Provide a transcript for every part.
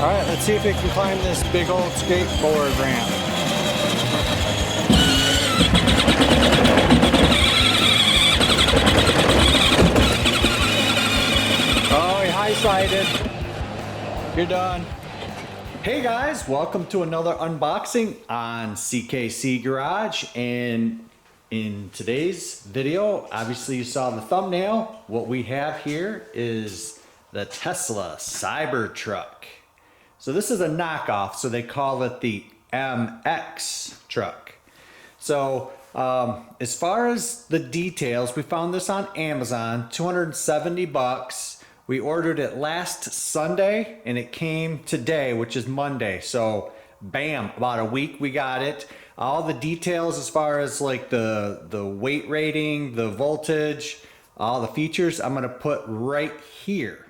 All right, let's see if we can climb this big old skateboard ramp. Oh, he high-sided. You're done. Hey guys, welcome to another unboxing on CKC Garage. And in today's video, obviously you saw the thumbnail. What we have here is the Tesla Cybertruck. So this is a knockoff, so they call it the MX truck. So as far as the details, we found this on Amazon, 270 bucks. We ordered it last Sunday and it came today, which is Monday. So bam, about a week we got it. All the details as far as like the weight rating, the voltage, all the features, I'm gonna put right here.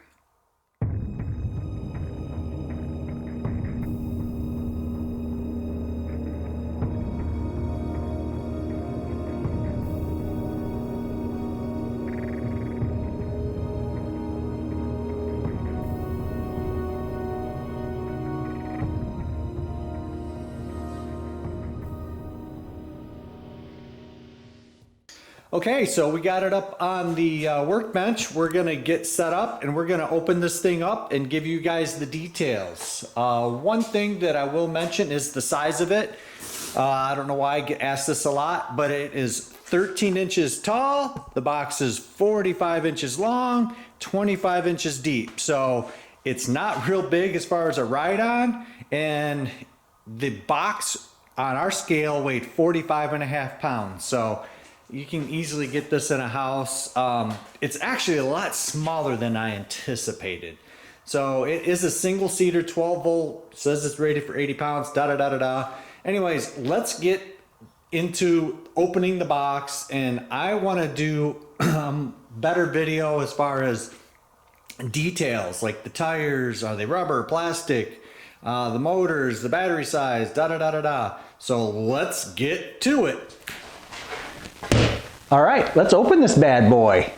Okay, so we got it up on the workbench. We're gonna get set up and we're gonna open this thing up and give you guys the details. One thing that I will mention is the size of it. I don't know why I get asked this a lot, but it is 13 inches tall. The box is 45 inches long, 25 inches deep. So it's not real big as far as a ride-on, and the box on our scale weighed 45.5 pounds. So you can easily get this in a house. It's actually a lot smaller than I anticipated. So it is a single seater, 12 volt, says it's rated for 80 pounds, da da da da da. Anyways, let's get into opening the box, and I wanna do better video as far as details, like the tires, are they rubber, plastic, the motors, the battery size, da da da da da. So let's get to it. All right, let's open this bad boy.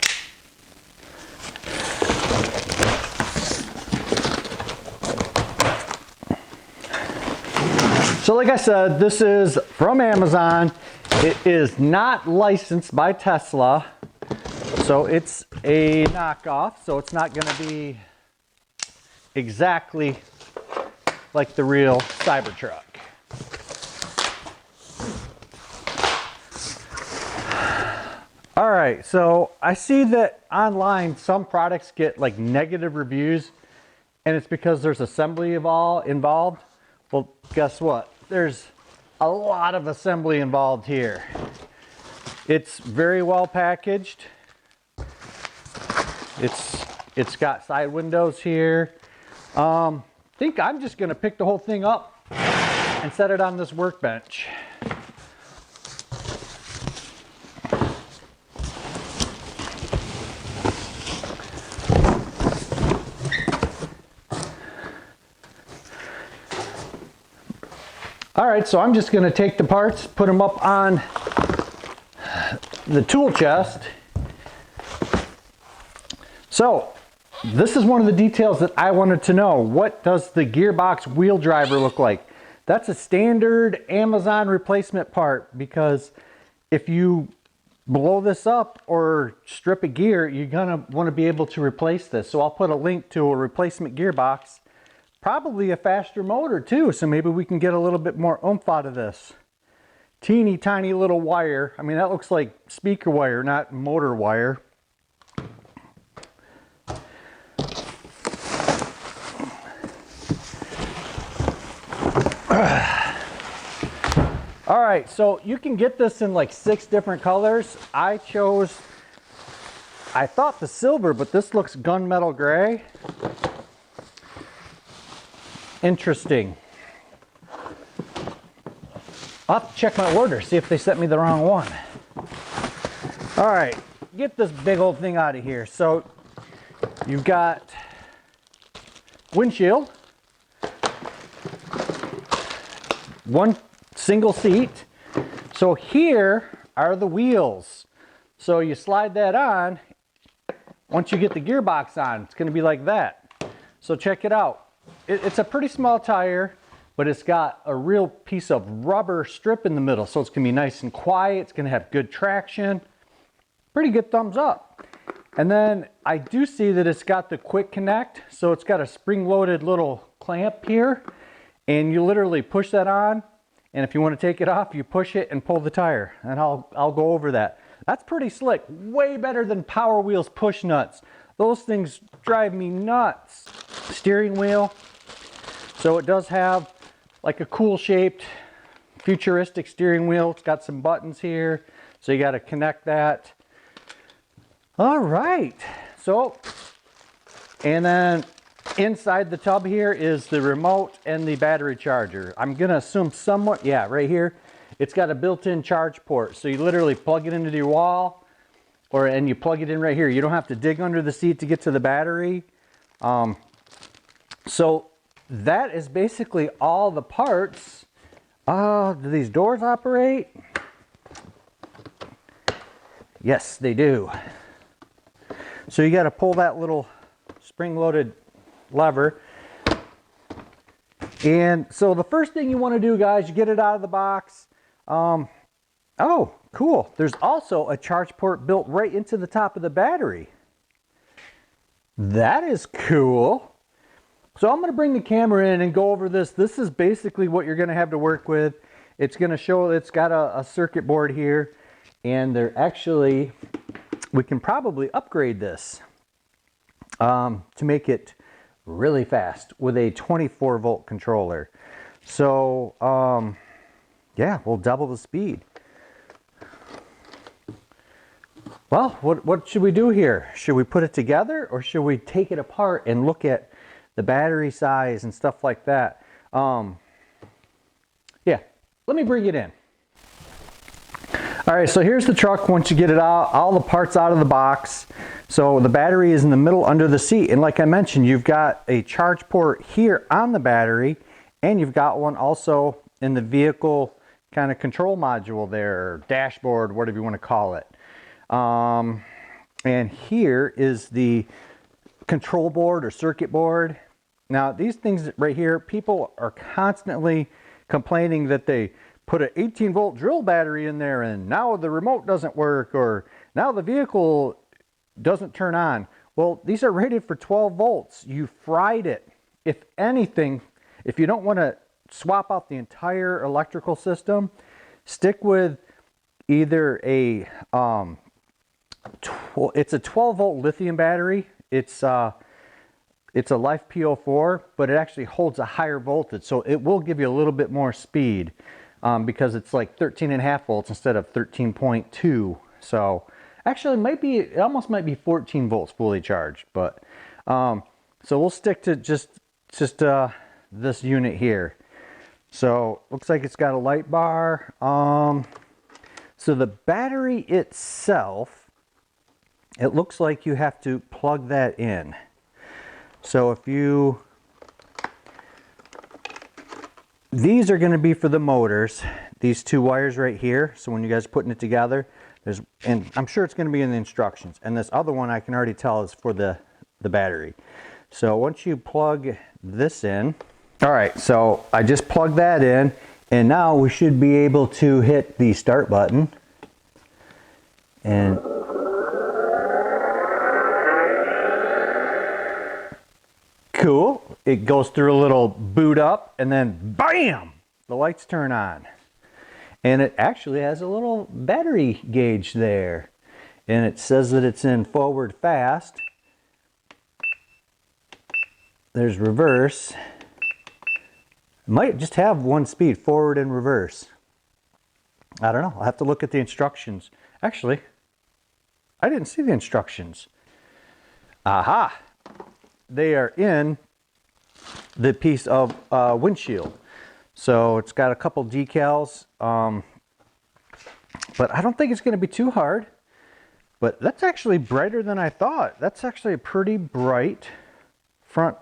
So like I said, this is from Amazon. It is not licensed by Tesla. So it's a knockoff, so it's not gonna be exactly like the real Cybertruck. All right, so I see that online some products get like negative reviews, and it's because there's assembly involved. Well, guess what? There's a lot of assembly involved here. It's very well packaged. It's got side windows here. I think I'm just gonna pick the whole thing up and set it on this workbench. All right, so I'm just gonna take the parts, put them up on the tool chest. So this is one of the details that I wanted to know. What does the gearbox wheel driver look like? That's a standard Amazon replacement part, because if you blow this up or strip a gear, you're gonna wanna be able to replace this. So I'll put a link to a replacement gearbox. Probably a faster motor too, so maybe we can get a little bit more oomph out of this. Teeny tiny little wire. I mean, that looks like speaker wire, not motor wire. All right, so you can get this in like 6 different colors. I thought the silver, but this looks gunmetal gray. Interesting. I'll have to check my order, see if they sent me the wrong one. All right, get this big old thing out of here. So you've got windshield, one single seat. So here are the wheels. So you slide that on. Once you get the gearbox on, it's going to be like that. So check it out. it's a pretty small tire, but it's got a real piece of rubber strip in the middle. So it's gonna be nice and quiet. It's gonna have good traction. Pretty good thumbs up. And then I do see that it's got the quick connect. So it's got a spring-loaded little clamp here. And you literally push that on. And if you want to take it off, you push it and pull the tire. And I'll go over that. That's pretty slick. Way better than Power Wheels push nuts. Those things drive me nuts. Steering wheel. So it does have like a cool shaped futuristic steering wheel. It's got some buttons here. So you got to connect that. All right. So, and then inside the tub here is the remote and the battery charger. I'm going to assume somewhat, yeah, right here. It's got a built-in charge port. So you literally plug it into your wall and you plug it in right here. You don't have to dig under the seat to get to the battery. So that is basically all the parts. Do these doors operate? Yes, they do. So you got to pull that little spring-loaded lever. And so the first thing you want to do, guys, you get it out of the box. Oh, cool. There's also a charge port built right into the top of the battery. That is cool. So I'm going to bring the camera in and go over this. This is basically what you're going to have to work with. It's going to show it's got a circuit board here. And they're actually, we can probably upgrade this to make it really fast with a 24 volt controller. So yeah, we'll double the speed. Well, what should we do here? Should we put it together or should we take it apart and look at the battery size and stuff like that? Yeah, let me bring it in. All right, so here's the truck once you get it out, all the parts out of the box. So the battery is in the middle under the seat. And like I mentioned, you've got a charge port here on the battery, and you've got one also in the vehicle kind of control module there, or dashboard, whatever you want to call it. And here is the control board or circuit board. Now these things right here, people are constantly complaining that they put an 18 volt drill battery in there and now the remote doesn't work, or now the vehicle doesn't turn on. Well, these are rated for 12 volts. You fried it. If anything, if you don't want to swap out the entire electrical system, stick with either a it's a 12 volt lithium battery. It's a Life PO4, but it actually holds a higher voltage, so it will give you a little bit more speed. Because it's like 13.5 volts instead of 13.2. So actually it almost might be 14 volts fully charged. But so we'll stick to just this unit here. So looks like it's got a light bar. So the battery itself, it looks like you have to plug that in. So if you, these are going to be for the motors, these two wires right here. So when you guys are putting it together, and I'm sure it's going to be in the instructions. And this other one I can already tell is for the battery. So once you plug this in, all right, so I just plugged that in, and now we should be able to hit the start button. And cool. It goes through a little boot up and then bam, the lights turn on. And it actually has a little battery gauge there. And it says that it's in forward fast. There's reverse. It might just have one speed, forward and reverse. I don't know. I'll have to look at the instructions. Actually, I didn't see the instructions. Aha! They are in the piece of windshield. So it's got a couple decals, but I don't think it's going to be too hard. But that's actually brighter than I thought. That's actually a pretty bright front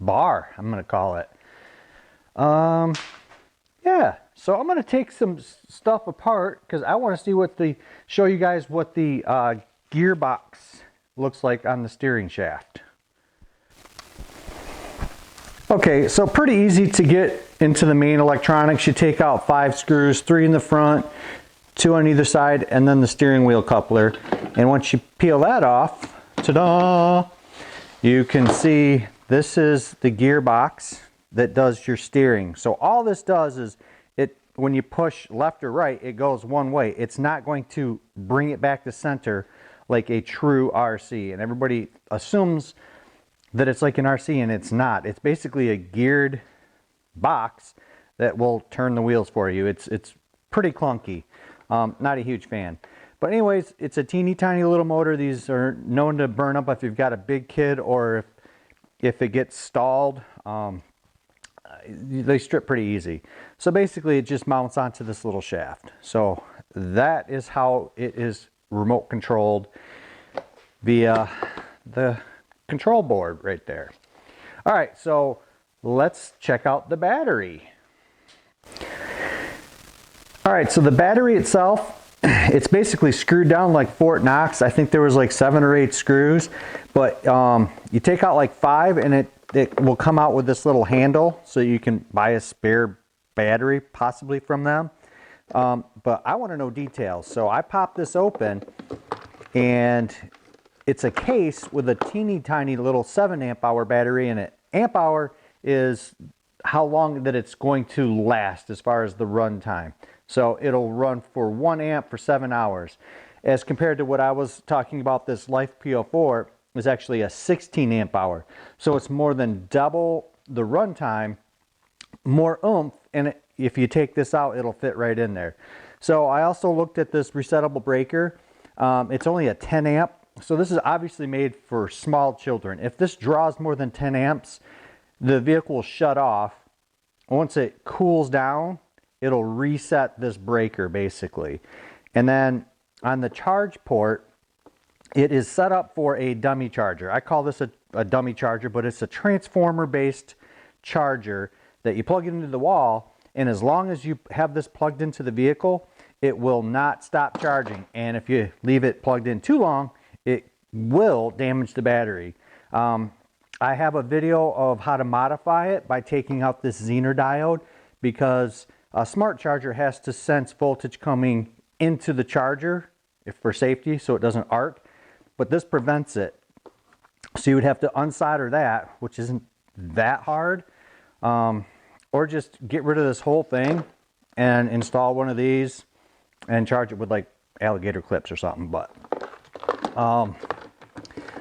bar, I'm going to call it. Yeah, so I'm going to take some stuff apart because I want to see show you guys what the gearbox looks like on the steering shaft. Okay, so pretty easy to get into the main electronics. You take out 5 screws, 3 in the front, 2 on either side, and then the steering wheel coupler. And once you peel that off, ta-da, you can see this is the gearbox that does your steering. So all this does is, when you push left or right, it goes one way. It's not going to bring it back to center like a true RC. And everybody assumes that it's like an RC, and it's not. It's basically a geared box that will turn the wheels for you. It's pretty clunky. Not a huge fan. But anyways, it's a teeny tiny little motor. These are known to burn up if you've got a big kid, or if it gets stalled. They strip pretty easy. So basically it just mounts onto this little shaft. So that is how it is remote controlled via the control board right there. All right, so let's check out the battery. All right, so the battery itself, it's basically screwed down like Fort Knox. I think there was like 7 or 8 screws, but you take out like 5 and it will come out with this little handle, so you can buy a spare battery possibly from them. But I want to know details. So I popped this open, and it's a case with a teeny tiny little 7 amp hour battery in it. Amp hour is how long that it's going to last as far as the run time. So it'll run for 1 amp for 7 hours. As compared to what I was talking about, this Life P04 is actually a 16 amp hour. So it's more than double the run time, more oomph, and if you take this out, it'll fit right in there. So I also looked at this resettable breaker. It's only a 10 amp. So this is obviously made for small children. If this draws more than 10 amps, the vehicle will shut off. Once it cools down, it'll reset this breaker basically. And then on the charge port, it is set up for a dummy charger. I call this a dummy charger, but it's a transformer based charger that you plug into the wall, and as long as you have this plugged into the vehicle, it will not stop charging. And if you leave it plugged in too long, it will damage the battery. I have a video of how to modify it by taking out this Zener diode, because a smart charger has to sense voltage coming into the charger for safety so it doesn't arc, but this prevents it. So you would have to unsolder that, which isn't that hard, or just get rid of this whole thing and install one of these and charge it with like alligator clips or something. But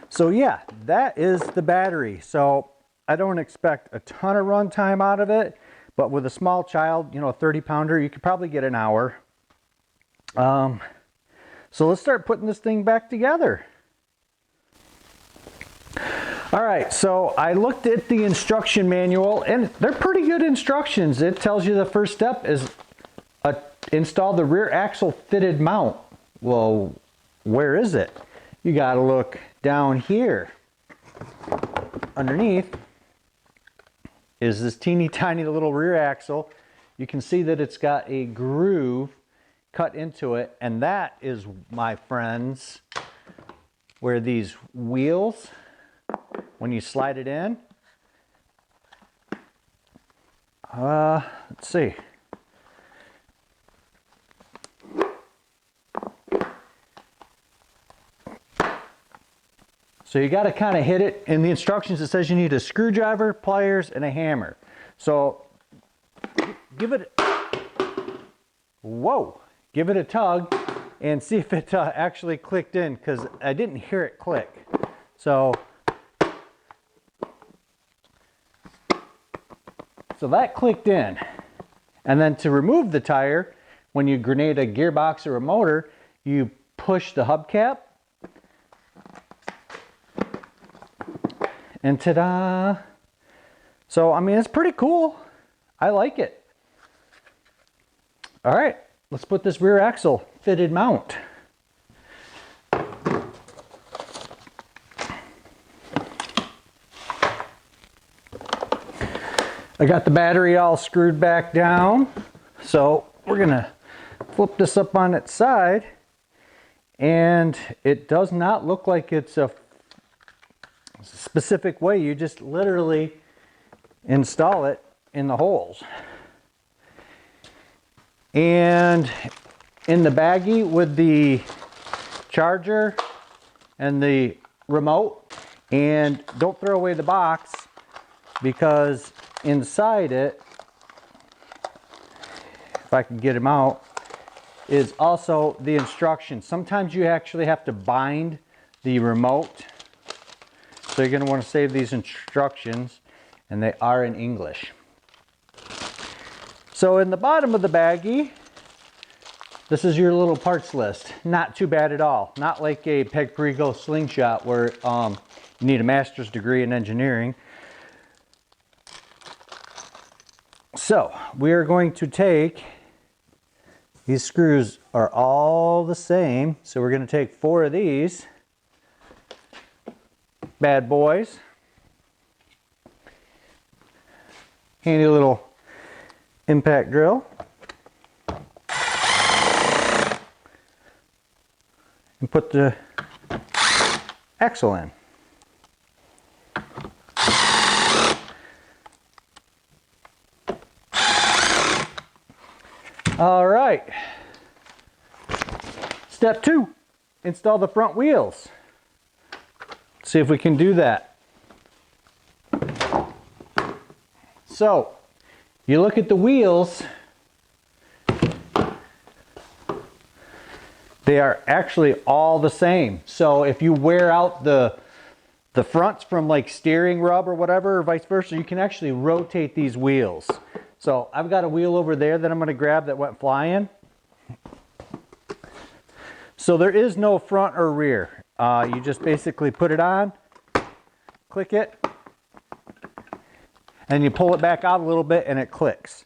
so yeah, that is the battery. So I don't expect a ton of run time out of it, but with a small child, you know, a 30-pounder, you could probably get an hour. So let's start putting this thing back together. All right, so I looked at the instruction manual, and they're pretty good instructions. It tells you the first step is install the rear axle fitted mount. Well, where is it? You got to look down here. Underneath is this teeny tiny little rear axle. You can see that it's got a groove cut into it, and that is, my friends, where these wheels, when you slide it in, let's see. So you got to kind of hit it. In the instructions it says you need a screwdriver, pliers, and a hammer. So give it, whoa, give it a tug and see if it actually clicked in, because I didn't hear it click. So that clicked in. And then to remove the tire, when you grenade a gearbox or a motor, you push the hubcap, and ta-da! So, I mean, it's pretty cool. I like it. All right, let's put this rear axle fitted mount. I got the battery all screwed back down. So we're gonna flip this up on its side, and it does not look like it's a specific way. You just literally install it in the holes. And in the baggie with the charger and the remote, and don't throw away the box, because inside it, if I can get them out, is also the instructions. Sometimes you actually have to bind the remote, so you're going to want to save these instructions, and they are in English. So in the bottom of the baggie, this is your little parts list. Not too bad at all. Not like a Peg-Perigo slingshot where you need a master's degree in engineering. So we are going to take, these screws are all the same, so we're going to take 4 of these bad boys. Handy little impact drill. And put the axle in. All right. Step 2, install the front wheels. Let's see if we can do that. So, you look at the wheels, they are actually all the same. So if you wear out the fronts from like steering rub or whatever, or vice versa, you can actually rotate these wheels. So I've got a wheel over there that I'm going to grab that went flying. So there is no front or rear. You just basically put it on, click it, and you pull it back out a little bit and it clicks.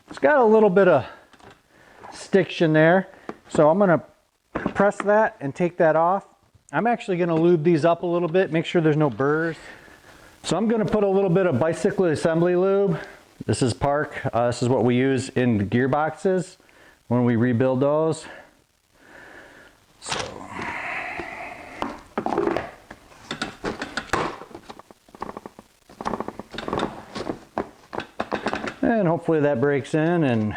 It's got a little bit of stiction there, so I'm going to press that and take that off. I'm actually going to lube these up a little bit, make sure there's no burrs. So I'm going to put a little bit of bicycle assembly lube. This is Park. This is what we use in the gearboxes when we rebuild those. So. And hopefully that breaks in and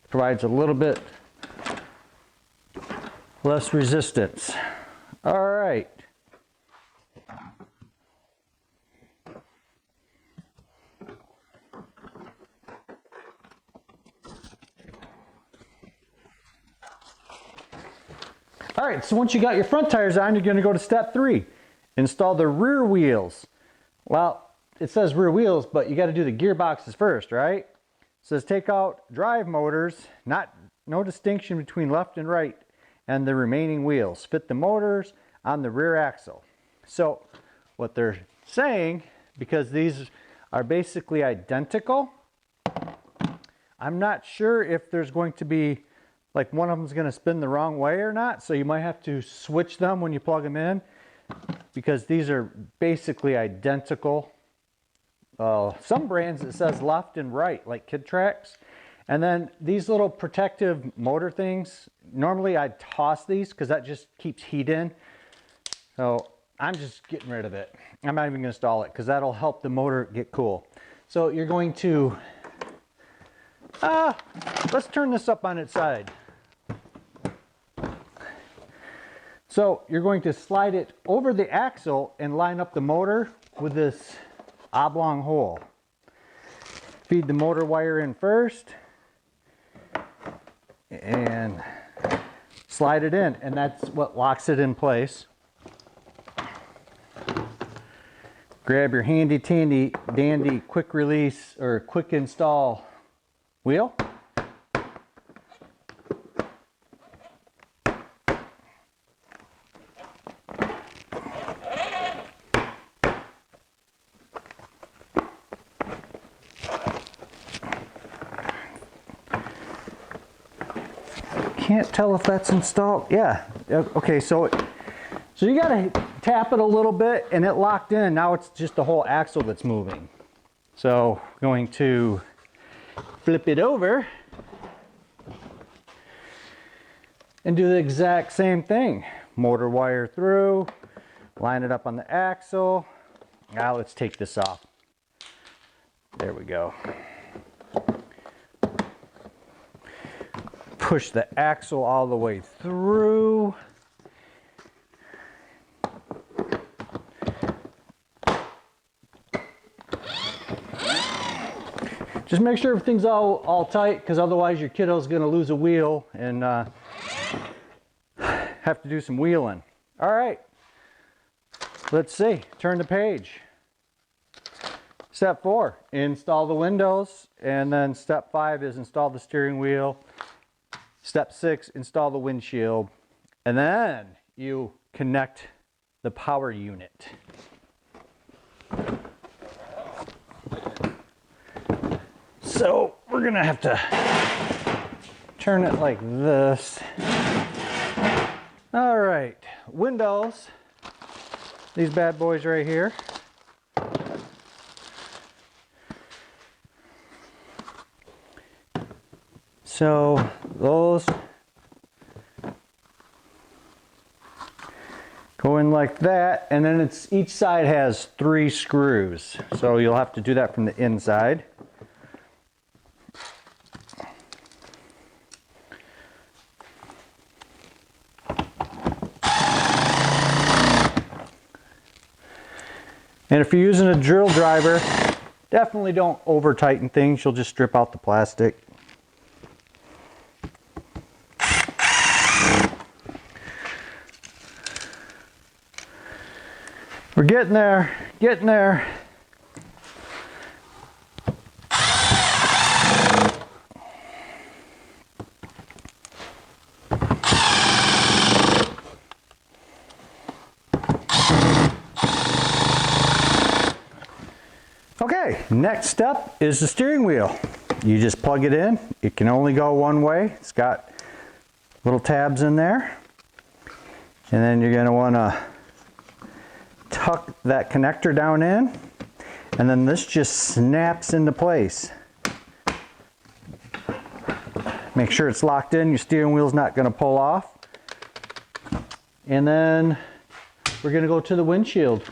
provides a little bit less resistance. All right. All right, so once you got your front tires on, you're going to go to step 3. Install the rear wheels. Well, it says rear wheels, but you got to do the gearboxes first, right? It says take out drive motors, no distinction between left and right, and the remaining wheels. Fit the motors on the rear axle. So what they're saying, because these are basically identical, I'm not sure if there's going to be, like one of them is going to spin the wrong way or not, so you might have to switch them when you plug them in, because these are basically identical. Some brands it says left and right, like Kid Tracks. And then these little protective motor things, normally I'd toss these because that just keeps heat in. So I'm just getting rid of it. I'm not even going to install it because that'll help the motor get cool. So you're going to, let's turn this up on its side. So you're going to slide it over the axle and line up the motor with this oblong hole. Feed the motor wire in first and slide it in, and that's what locks it in place. Grab your handy dandy quick release or quick install wheel. Can't tell if that's installed. Yeah. Okay, so you got to tap it a little bit and it locked in. Now it's just the whole axle that's moving. So going to flip it over and do the exact same thing. Motor wire through, Line it up on the axle. Now let's take this off. There we go. Push the axle all the way through. Just make sure everything's all tight, because otherwise your kiddo's gonna lose a wheel and have to do some wheeling. All right, let's see, turn the page. Step 4, install the windows, and then step 5 is install the steering wheel. Step 6, install the windshield, and then you connect the power unit. So we're gonna have to turn it like this. All right, windows, these bad boys right here. So those go in like that, and then each side has 3 screws. So you'll have to do that from the inside. And if you're using a drill driver, definitely don't over tighten things. You'll just strip out the plastic. We're getting there, getting there. Okay, next step is the steering wheel. You just plug it in. It can only go one way. It's got little tabs in there. And then you're going to want to tuck that connector down in. And then this just snaps into place. Make sure it's locked in. Your steering wheel's not going to pull off. And then we're going to go to the windshield.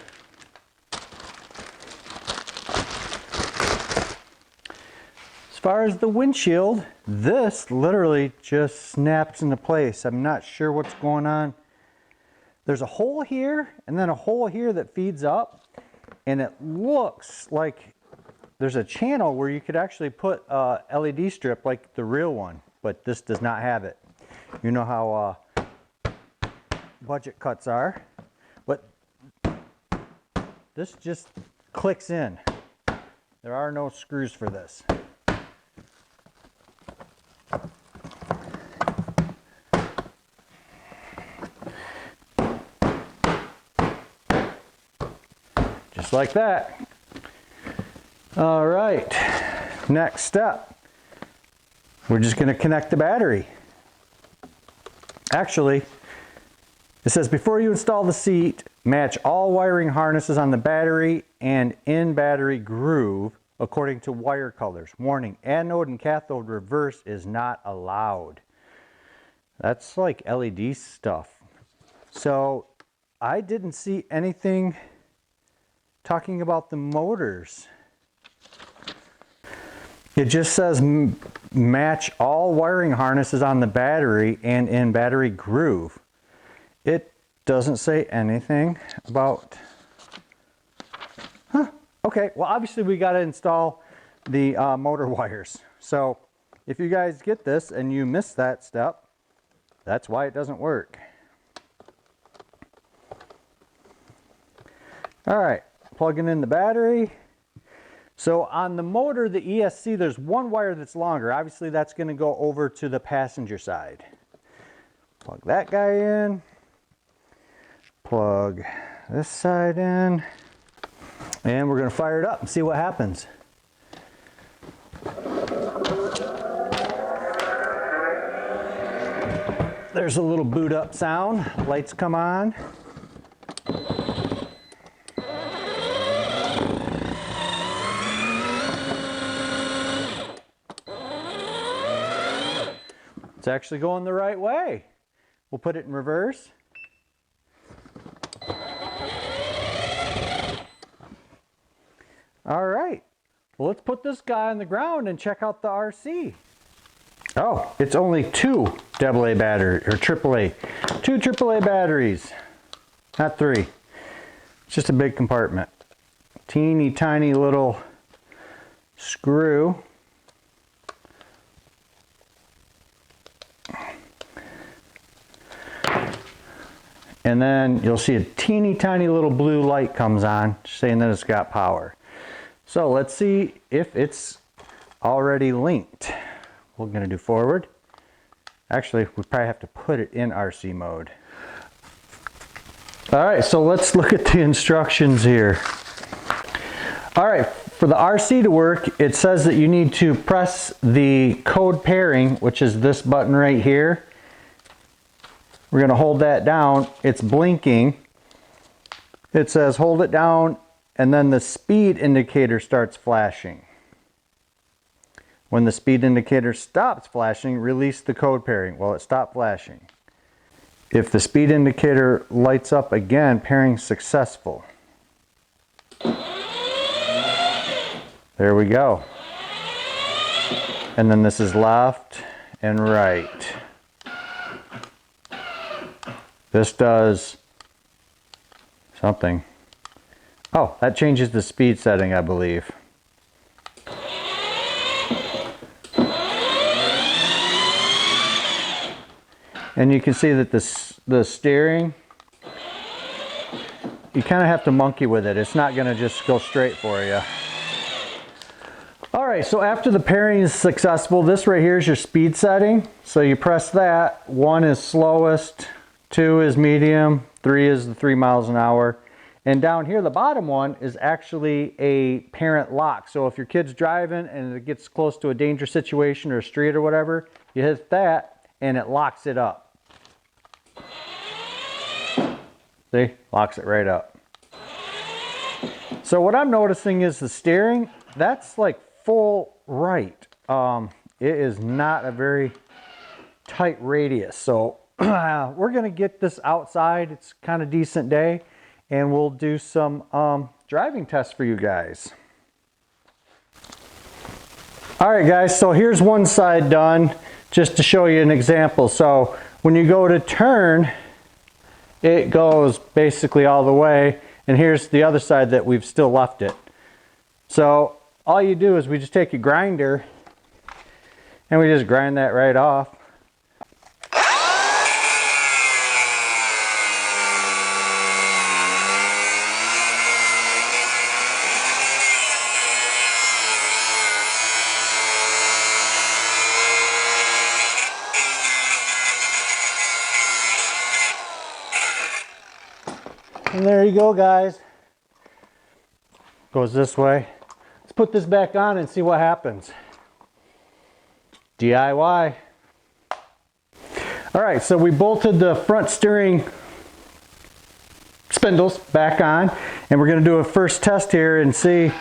As far as the windshield, this literally just snaps into place. I'm not sure what's going on. There's a hole here and then a hole here that feeds up, and it looks like there's a channel where you could actually put a LED strip like the real one, but this does not have it. You know how budget cuts are, but this just clicks in. There are no screws for this. Just like that. All right, next step. We're just going to connect the battery. Actually, it says before you install the seat, match all wiring harnesses on the battery and in battery groove according to wire colors. Warning, anode and cathode reverse is not allowed. That's like LED stuff. So I didn't see anything talking about the motors. It just says match all wiring harnesses on the battery and in battery groove. It doesn't say anything about... Okay, well obviously we got to install the motor wires. So if you guys get this and you miss that step, that's why it doesn't work. All right, plugging in the battery. So on the motor, the ESC, there's one wire that's longer. Obviously that's going to go over to the passenger side. Plug that guy in. Plug this side in. And we're going to fire it up and see what happens. There's a little boot up sound. Lights come on. It's actually going the right way. We'll put it in reverse. All right, well, let's put this guy on the ground and check out the RC. Oh, it's only two AA battery, or AAA. Two AAA batteries, not three. It's just a big compartment. Teeny tiny little screw. And then you'll see a teeny tiny little blue light comes on saying that it's got power. So let's see if it's already linked. We're going to do forward. Actually, we probably have to put it in RC mode. All right, so let's look at the instructions here. All right, for the RC to work, it says that you need to press the code pairing, which is this button right here. We're going to hold that down. It's blinking. It says hold it down, and then the speed indicator starts flashing. When the speed indicator stops flashing, release the code pairing. Well, it stopped flashing. If the speed indicator lights up again, pairing successful. There we go. And then this is left and right. This does something. Oh, that changes the speed setting, I believe. And you can see that the steering, you kind of have to monkey with it. It's not going to just go straight for you. All right, so after the pairing is successful, this right here is your speed setting. So you press that. 1 is slowest, 2 is medium, 3 is the 3 miles an hour. And down here, the bottom one is actually a parent lock. So if your kid's driving and it gets close to a dangerous situation or a street or whatever, you hit that and it locks it up. See, locks it right up. So what I'm noticing is the steering, that's like full right. It is not a very tight radius. So we're gonna get this outside. It's kind of decent day, and we'll do some driving tests for you guys. All right, guys, so here's one side done, just to show you an example. So when you go to turn, it goes basically all the way, and here's the other side that we've still left it. So all you do is we just take a grinder and we just grind that right off. And there you go, guys. Goes this way. Let's put this back on and see what happens. DIY. All right, so we bolted the front steering spindles back on, and we're gonna do a first test here and see.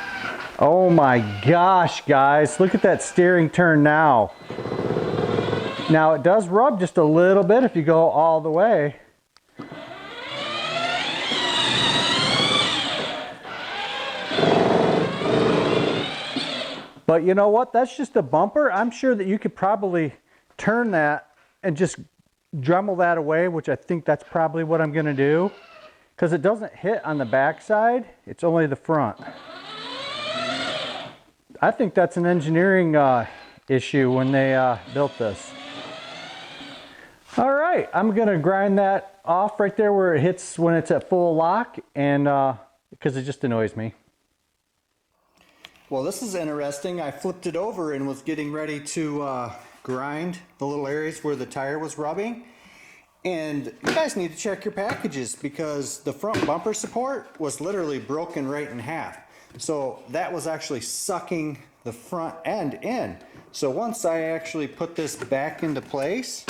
Oh my gosh, guys, look at that steering turn now. Now it does rub just a little bit if you go all the way. But you know what? That's just a bumper. I'm sure that you could probably turn that and just Dremel that away, which I think that's probably what I'm going to do, because it doesn't hit on the back side. It's only the front. I think that's an engineering issue when they built this. All right, I'm going to grind that off right there where it hits when it's at full lock, and because it just annoys me. Well, this is interesting. I flipped it over and was getting ready to grind the little areas where the tire was rubbing. And you guys need to check your packages, because the front bumper support was literally broken right in half. So that was actually sucking the front end in. So once I actually put this back into place,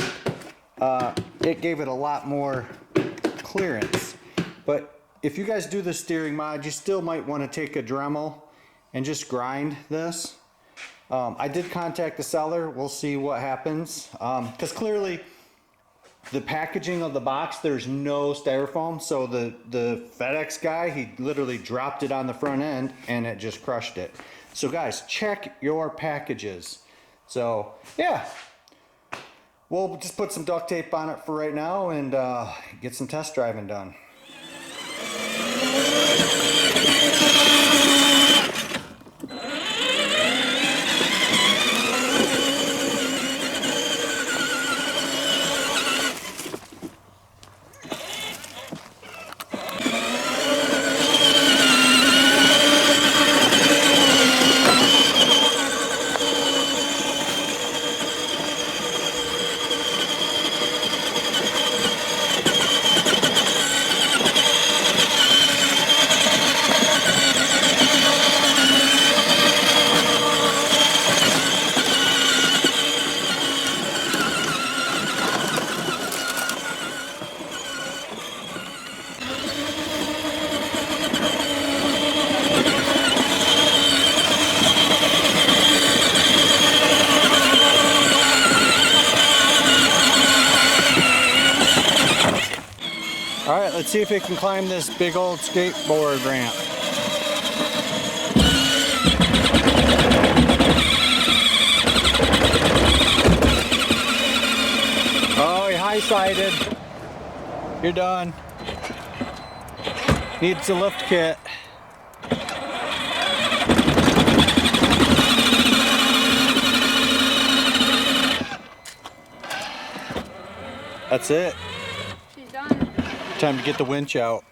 it gave it a lot more clearance. But if you guys do the steering mod, you still might want to take a Dremel and just grind this. I did contact the seller. We'll see what happens. Because clearly the packaging of the box, there's no styrofoam, so the FedEx guy, he literally dropped it on the front end and it just crushed it. So guys, check your packages. So yeah, we'll just put some duct tape on it for right now and get some test driving done. All right, let's see if it can climb this big old skateboard ramp. Oh, he high-sided. You're done. Needs a lift kit. That's it. She's done. Time to get the winch out.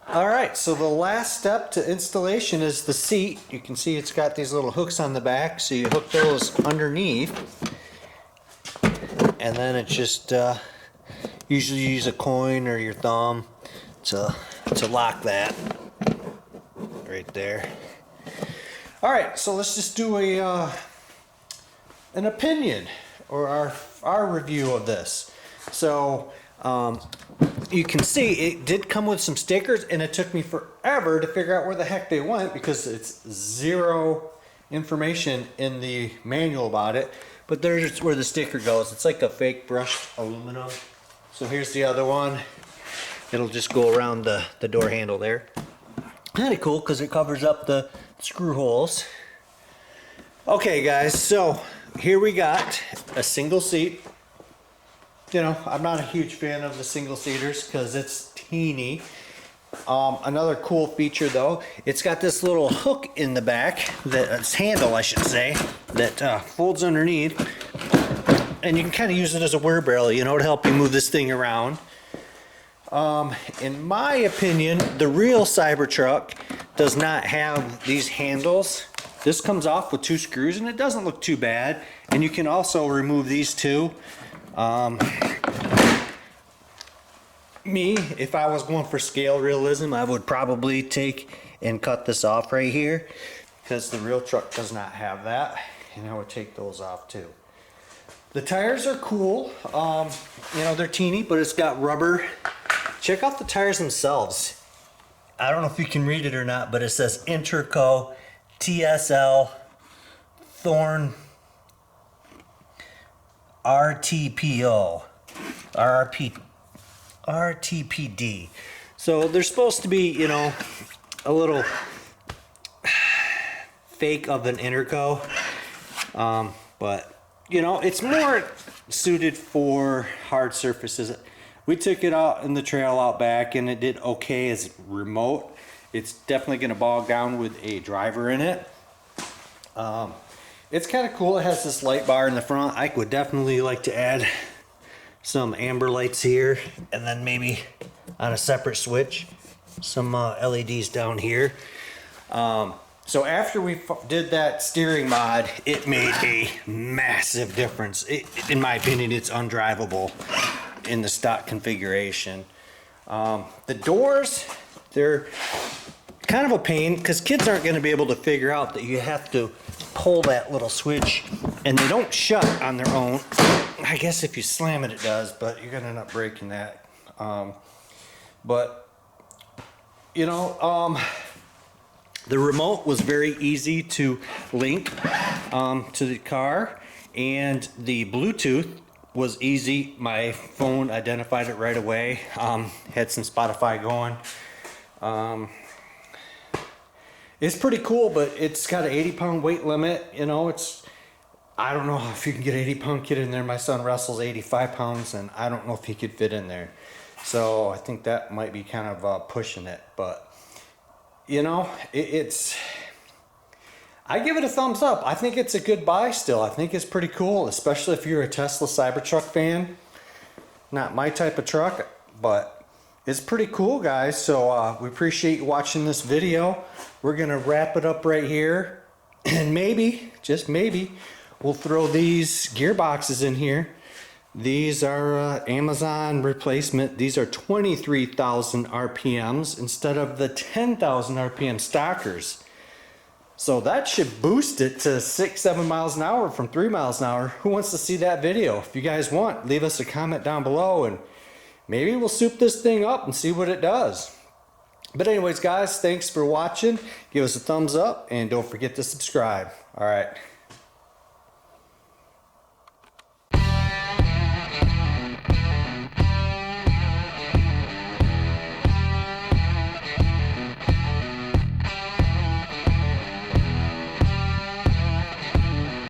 All right, so the last step to installation is the seat. You can see it's got these little hooks on the back, so you hook those underneath, and then it just usually use a coin or your thumb to lock that right there. All right, so let's just do an opinion or our review of this. So you can see it did come with some stickers, and it took me forever to figure out where the heck they went because it's zero information in the manual about it. But there's where the sticker goes. It's like a fake brushed aluminum. So here's the other one. It'll just go around the door handle there. Kind of cool because it covers up the screw holes. Okay guys, so here we got a single seat. You know, I'm not a huge fan of the single seaters because it's teeny. Another cool feature though, it's got this little hook in the back, this handle I should say, that folds underneath, and you can kind of use it as a wheelbarrow, you know, to help you move this thing around. In my opinion, the real Cybertruck does not have these handles. This comes off with 2 screws and it doesn't look too bad, and you can also remove these too. Me, if I was going for scale realism, I would probably take and cut this off right here because the real truck does not have that, and I would take those off too. The tires are cool. You know, they're teeny, but it's got rubber. Check out the tires themselves. I don't know if you can read it or not, but it says Interco TSL Thorn RTPO RTPD. So they're supposed to be, you know, a little fake of an Interco, but you know, it's more suited for hard surfaces. We took it out in the trail out back and it did okay as remote. It's definitely going to bog down with a driver in it. It's kind of cool. It has this light bar in the front. I would definitely like to add some amber lights here, and then maybe on a separate switch some LEDs down here. So after we did that steering mod, it made a massive difference. In my opinion, it's undrivable in the stock configuration. The doors, they're kind of a pain because kids aren't going to be able to figure out that you have to pull that little switch, and they don't shut on their own. I guess if you slam it, it does, but you're going to end up breaking that. But you know, the remote was very easy to link to the car, And the Bluetooth was easy. My phone identified it right away. Had some Spotify going. It's pretty cool, but it's got an 80-pound weight limit. You know, I don't know if you can get an 80-pound kid in there. My son wrestles 85 pounds, and I don't know if he could fit in there. So I think that might be kind of pushing it. But, you know, I give it a thumbs up. I think it's a good buy still. I think it's pretty cool, especially if you're a Tesla Cybertruck fan. Not my type of truck, but it's pretty cool, guys. So we appreciate you watching this video. We're going to wrap it up right here. And maybe, just maybe, we'll throw these gearboxes in here. These are Amazon replacement. These are 23,000 RPMs instead of the 10,000 RPM stockers. So that should boost it to 6-7 miles an hour from 3 miles an hour. Who wants to see that video? If you guys want, leave us a comment down below and maybe we'll soup this thing up and see what it does. But anyways, guys, thanks for watching. Give us a thumbs up and don't forget to subscribe. All right.